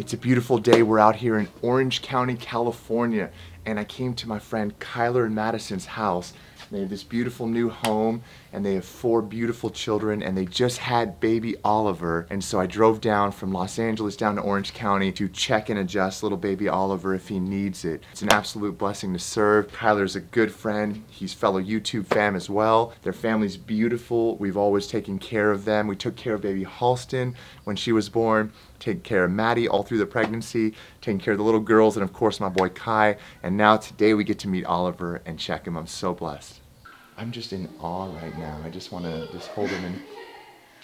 It's a beautiful day. We're out here in Orange County, California, and I came to my friend Kyler and Madison's house. They have this beautiful new home, and they have 4 beautiful children, and they just had baby Oliver. And so I drove down from Los Angeles down to Orange County to check and adjust little baby Oliver if he needs it. It's an absolute blessing to serve. Kyler's a good friend. He's fellow YouTube fam as well. Their family's beautiful. We've always taken care of them. We took care of baby Halston when she was born, taking care of Maddie all through the pregnancy, taking care of the little girls, and of course my boy Kai. And now today we get to meet Oliver and check him. I'm so blessed. I'm just in awe right now. I just want to just hold him and...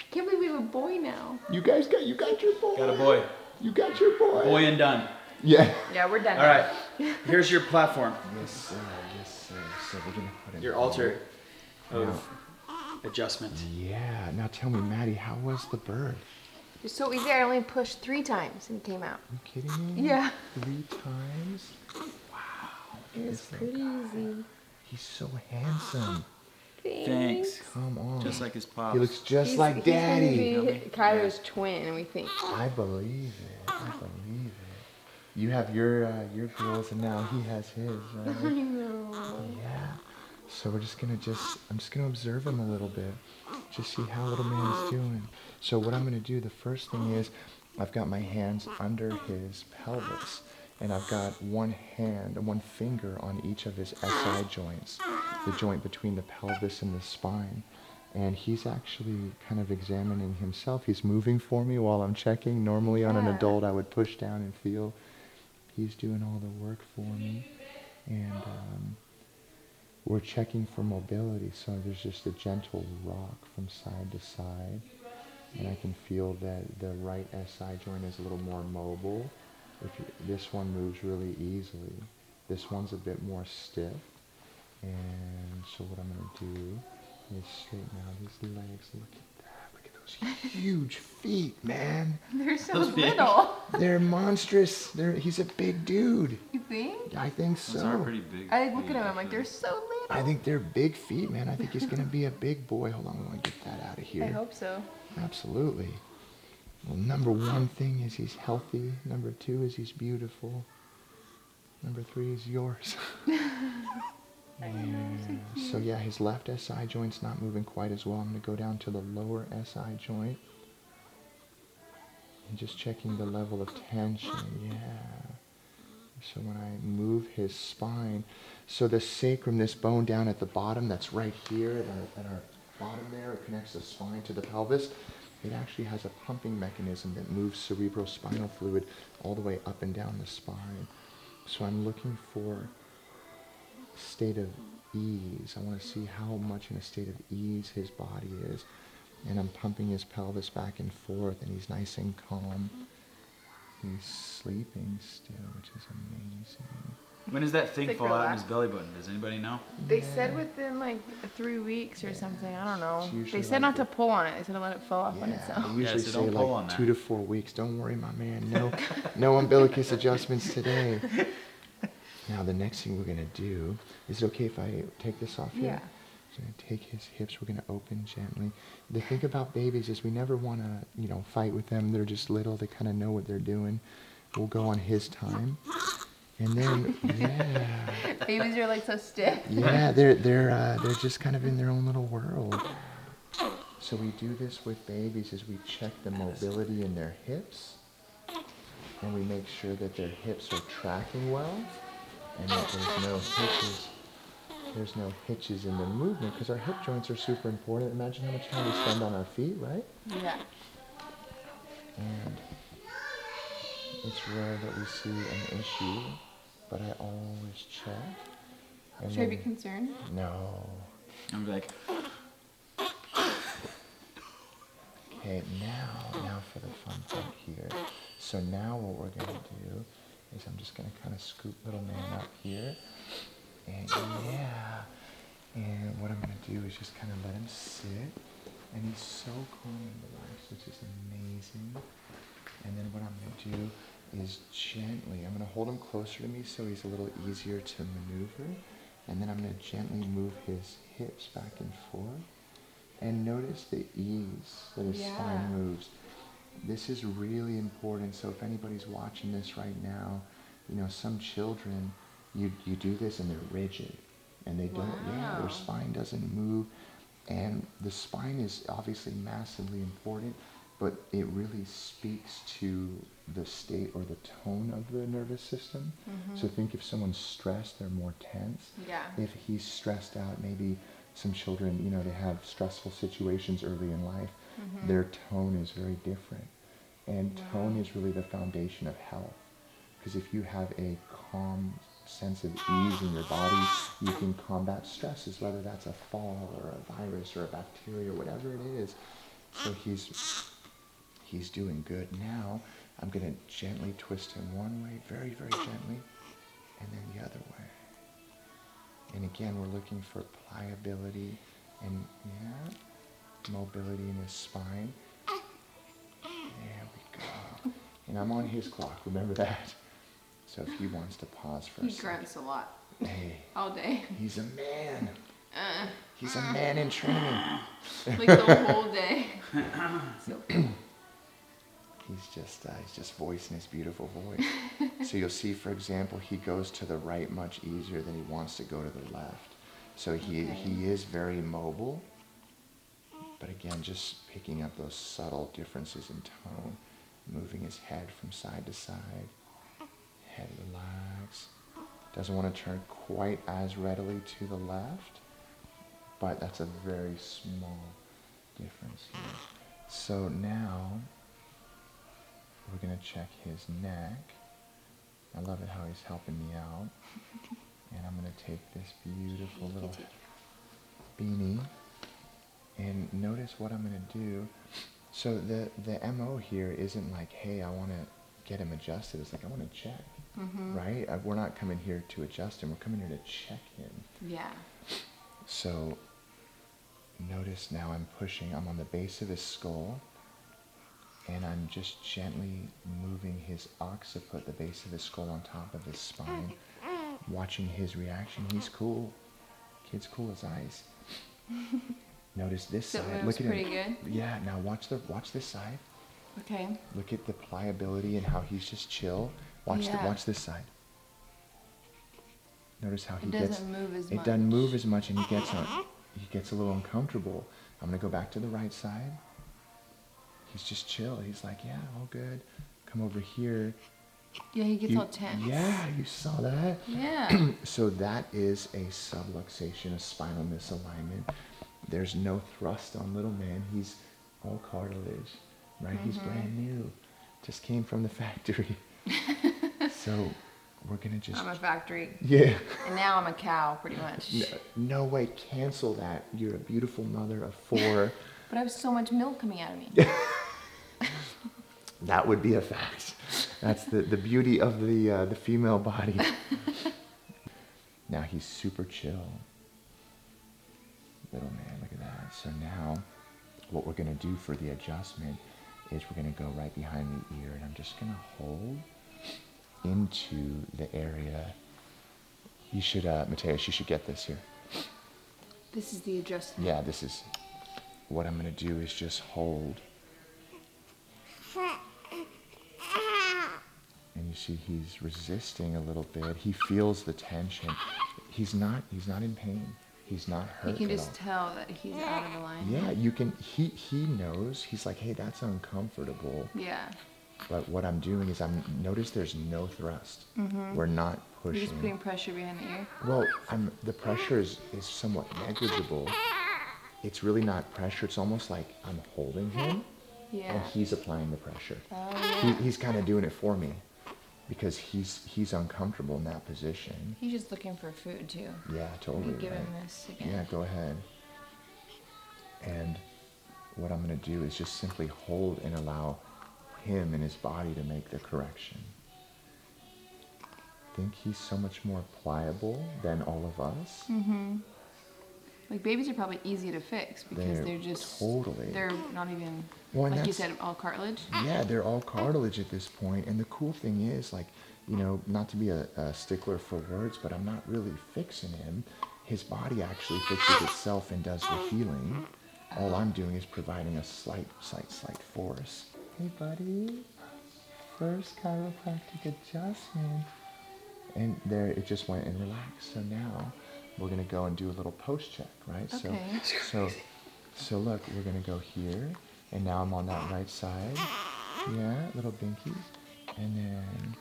Can't believe we have a boy now. You got your boy. Got a boy. You got your boy. Boy and done. Yeah. Yeah, we're done. All right. Here's your platform. Yes, sir. Yes, sir. So we're gonna put him. Your altar of adjustment. Yeah. Now tell me, Maddie, how was the birth? It was so easy. I only pushed 3 times and it came out. Are you kidding me? Yeah. 3 times? Wow. It was pretty easy. He's so handsome. Thanks. Come on. Just like his pops. He looks just like Daddy. He's Kyler's twin, and we think. I believe it. I believe it. You have your girls, and now he has his, right? I know. Yeah. So we're just gonna I'm just gonna observe him a little bit, just see how little man's doing. So what I'm gonna do, the first thing is, I've got my hands under his pelvis, and I've got one finger on each of his SI joints, the joint between the pelvis and the spine. And he's actually kind of examining himself. He's moving for me while I'm checking. Normally on an adult I would push down and feel. He's doing all the work for me. And we're checking for mobility, so there's just a gentle rock from side to side. And I can feel that the right SI joint is a little more mobile. This one moves really easily. This one's a bit more stiff. And so what I'm going to do is straighten out his legs. Look at that. Look at those huge feet, man. They're so little. They're monstrous. He's a big dude. You think? I think so. Those are pretty big. I look at him, I'm like, they're so little. I think they're big feet, man. I think he's going to be a big boy. Hold on, I want to get that out of here. I hope so. Absolutely. Well, number 1 thing is he's healthy. Number 2 is he's beautiful. Number 3 is yours. So yeah, his left SI joint's not moving quite as well. I'm going to go down to the lower SI joint. And just checking the level of tension. Yeah. So when I move his spine, so the sacrum, this bone down at the bottom, that's right here at our bottom there, it connects the spine to the pelvis. It actually has a pumping mechanism that moves cerebrospinal fluid all the way up and down the spine. So I'm looking for a state of ease. I want to see how much in a state of ease his body is. And I'm pumping his pelvis back and forth, and he's nice and calm. He's sleeping still, which is amazing. When does that thing Like fall out in relax. his belly button? Does anybody know? They said within like 3 weeks or something. I don't know. It's usually They said not to pull on it. They said to let it fall off on Yeah, itself. I usually so say don't pull on like that. 2 to 4 weeks. Don't worry, my man. No umbilicus adjustments today. Now the next thing we're gonna do, is it okay if I take this off here? Yeah. So I'm gonna take his hips, we're gonna open gently. The thing about babies is we never wanna, fight with them. They're just little, they kinda know what they're doing. We'll go on his time. And then, yeah. Babies are like so stiff. Yeah, they're just kind of in their own little world. So we do this with babies is we check the mobility in their hips, and we make sure that their hips are tracking well, and that there's no hitches in the movement, because our hip joints are super important. Imagine how much time we spend on our feet, right? Yeah. And it's rare that we see an issue, but I always check. And Should I be then- concerned? No. I'm like, Okay, now for the fun part here. So now what we're going to do is I'm just going to kind of scoop little man up here. And yeah, and what I'm going to do is just kind of let him sit. And he's so calm and relaxed, which is amazing. And then what I'm going to do is gently, I'm going to hold him closer to me so he's a little easier to maneuver. And then I'm going to gently move his hips back and forth. And notice the ease that his spine moves. this is really important. So if anybody's watching this right now, you know, some children, you do this and they're rigid. And they don't, yeah, their spine doesn't move. And the spine is obviously massively important, but it really speaks to the state or the tone of the nervous system. So think if someone's stressed, they're more tense. Yeah. If he's stressed out, maybe some children, you know, they have stressful situations early in life, their tone is very different. And tone is really the foundation of health. Because if you have a calm sense of ease in your body, you can combat stresses, whether that's a fall or a virus or a bacteria, whatever it is. So he's doing good. Now I'm going to gently twist him one way, very, very gently, and then the other way. And again, we're looking for pliability and, mobility in his spine. There we go. And I'm on his clock, remember that? So if he wants to pause for a He second. grunts a lot. Hey, All day. he's a man. He's a man in training. Like the whole day. So He's just voicing his beautiful voice. So you'll see, for example, he goes to the right much easier than he wants to go to the left. So he is very mobile, but again, just picking up those subtle differences in tone, moving his head from side to side. Head relax. Doesn't want to turn quite as readily to the left, but that's a very small difference here. So now we're going to check his neck. I love it how he's helping me out. And I'm going to take this beautiful little beanie and notice what I'm going to do. So the MO here isn't like, hey, I want to get him adjusted. It's like, I want to check, right? We're not coming here to adjust him. We're coming here to check him. yeah. So notice now I'm on the base of his skull, and I'm just gently moving his occiput, the base of his skull, on top of his spine, watching his reaction. He's cool. Kid's cool as ice. Notice this So it side. moves Look at pretty him. good? Yeah, now watch this side. Okay. Look at the pliability and how he's just chill. Watch watch this side. Notice how he It doesn't move as much. It doesn't move as much, and he gets a little uncomfortable. I'm gonna go back to the right side. He's just chill. He's like, yeah, all good. Come over here. Yeah, he gets all tense. Yeah, you saw that. Yeah. So that is a subluxation, a spinal misalignment. There's no thrust on little man. He's all cartilage, right? He's brand new. Just came from the factory. So we're gonna just. I'm a factory. Yeah. And now I'm a cow, pretty much. No way, cancel that. You're a beautiful mother of 4. But I have so much milk coming out of me. That would be a fact. That's the beauty of the female body. Now he's super chill. Little man, look at that. So now what we're gonna do for the adjustment is we're gonna go right behind the ear, and I'm just gonna hold into the area. You should, Mateus, you should get this here. This is the adjustment. Yeah, this is, what I'm gonna do is just hold. And you see he's resisting a little bit. He feels the tension. He's not in pain. He's not hurt. You can at just all. tell that he's out of alignment. Yeah, you can, he knows. He's like, hey, that's uncomfortable. Yeah. But what I'm doing is notice there's no thrust. We're not You're pushing. just putting pressure behind the ear. Well, the pressure is somewhat negligible. It's really not pressure. It's almost like I'm holding him, Yeah. and he's applying the pressure. Oh, yeah. He's kind of doing it for me because he's uncomfortable in that position. He's just looking for food, too. Yeah, totally. Let me give right. him this again. Yeah, go ahead. And what I'm going to do is just simply hold and allow him and his body to make the correction. I think he's so much more pliable than all of us. Like, babies are probably easy to fix because they're just... Totally. They're not even, Well, and like you that's- said, all cartilage. Yeah, they're all cartilage at this point. And the cool thing is, like, you know, not to be a stickler for words, but I'm not really fixing him. His body actually fixes itself and does the healing. All I'm doing is providing a slight force. Hey, buddy. First chiropractic adjustment. And there, it just went and relaxed. So now we're gonna go and do a little post check, right? Okay. So look, we're gonna go here, and now I'm on that right side. Yeah, little binkies. And then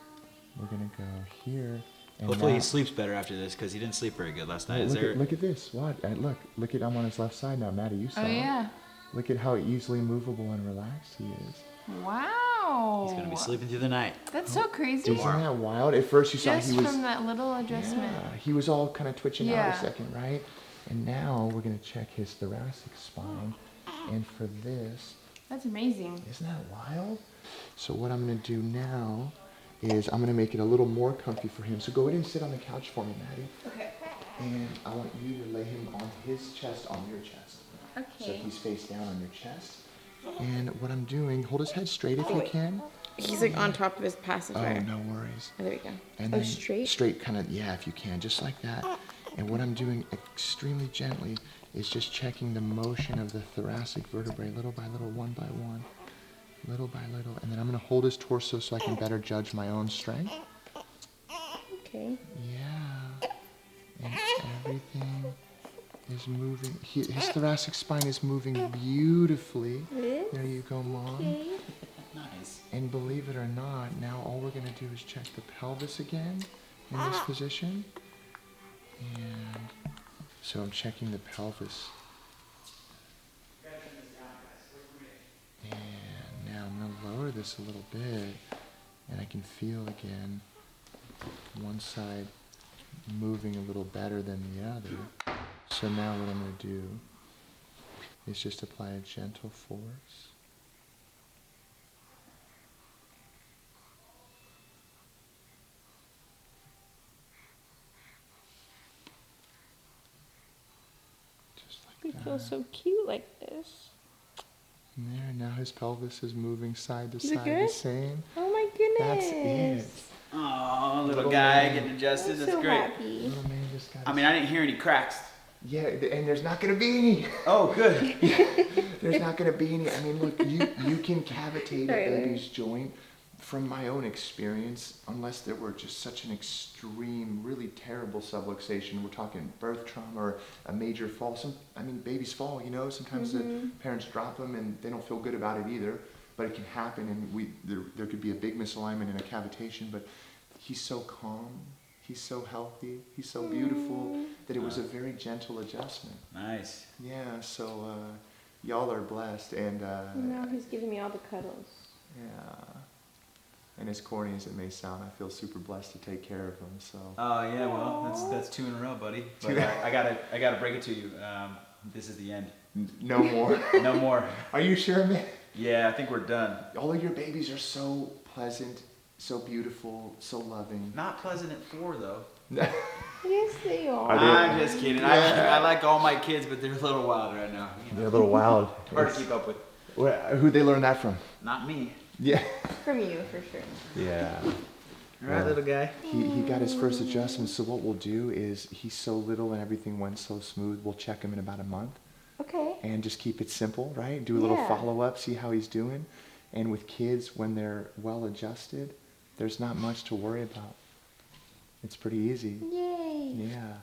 we're gonna go here. And Hopefully now, he sleeps better after this because he didn't sleep very good last night. look at this. What? Look at I'm on his left side now. Maddie, you saw Oh it. yeah. Look at how easily movable and relaxed he is. Wow. He's gonna be sleeping through the night. That's so crazy. Isn't that wild? At first you saw Just he was from that little adjustment. yeah, he was all kind of twitching out Yeah. a second, right? And now we're gonna check his thoracic spine. And for this, That's amazing. isn't that wild? So what I'm gonna do now is I'm gonna make it a little more comfy for him. So go ahead and sit on the couch for me, Maddie. Okay. And I want you to lay him on his chest, on your chest. So Okay. he's face down on your chest. And what I'm doing, hold his head straight if you can. He's like on top of his Oh, passageway. no worries. Oh, there we go. And Oh, then straight? Straight, kind of, yeah, if you can, just like that. And what I'm doing extremely gently is just checking the motion of the thoracic vertebrae little by little, one by one, little by little. And then I'm going to hold his torso so I can better judge my own strength. Okay. Yeah. And everything is moving. His thoracic spine is moving beautifully. This? There you go, Mom. Okay. Nice. And believe it or not, now all we're going to do is check the pelvis again in this position. And so I'm checking the pelvis. And now I'm going to lower this a little bit. And I can feel again one side moving a little better than the other. So now what I'm going to do is just apply a gentle force. Just He like feels that. so cute like this. And there, now his pelvis is moving side to Is it side good? the same. Oh my goodness. That's it. Oh, little Little guy man. getting adjusted. I'm That's so great. happy. Little man just got I mean, I didn't hear any cracks. yeah, and there's not gonna be any. Oh, good. There's not gonna be any. I mean, look, you can cavitate a Right, right. baby's joint from my own experience, unless there were just such an extreme, really terrible subluxation. We're talking birth trauma or a major fall. I mean, babies fall, you know. Sometimes the parents drop them and they don't feel good about it either. But it can happen, and there could be a big misalignment and a cavitation. But he's so calm, he's so healthy, he's so beautiful that it was a very gentle adjustment. Nice. Yeah. So y'all are blessed, and Now he's giving me all the cuddles. yeah. And as corny as it may sound, I feel super blessed to take care of him. So Oh yeah, well that's two in a row, buddy. But I gotta break it to you. This is the end. no more. No more. Are you sure, man? Yeah, I think we're done. All of your babies are so pleasant, so beautiful, so loving. Not pleasant at 4 though. Yes, they are. Are they- I'm just kidding. I like all my kids, but they're a little wild right now. You know, They're a little wild. hard to keep up with. Who'd they learn that from? Not me. Yeah. From you, for sure. Yeah. All right, little guy. He got his first adjustment, so what we'll do is, he's so little and everything went so smooth, we'll check him in about a month Okay. and just keep it simple, right? Do a little Yeah. follow-up, see how he's doing. And with kids, when they're well adjusted, there's not much to worry about. It's pretty easy. Yay. Yeah.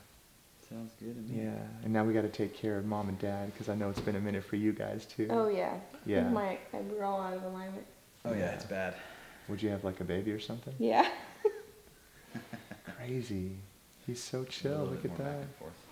Sounds good to me. Yeah. And now we got to take care of mom and dad, because I know it's been a minute for you guys too. Oh, yeah. Yeah. We're all out of alignment. Oh yeah, it's bad. Would you have like a baby or something? Yeah. Crazy. He's so A chill. little Look bit at more back that. and forth.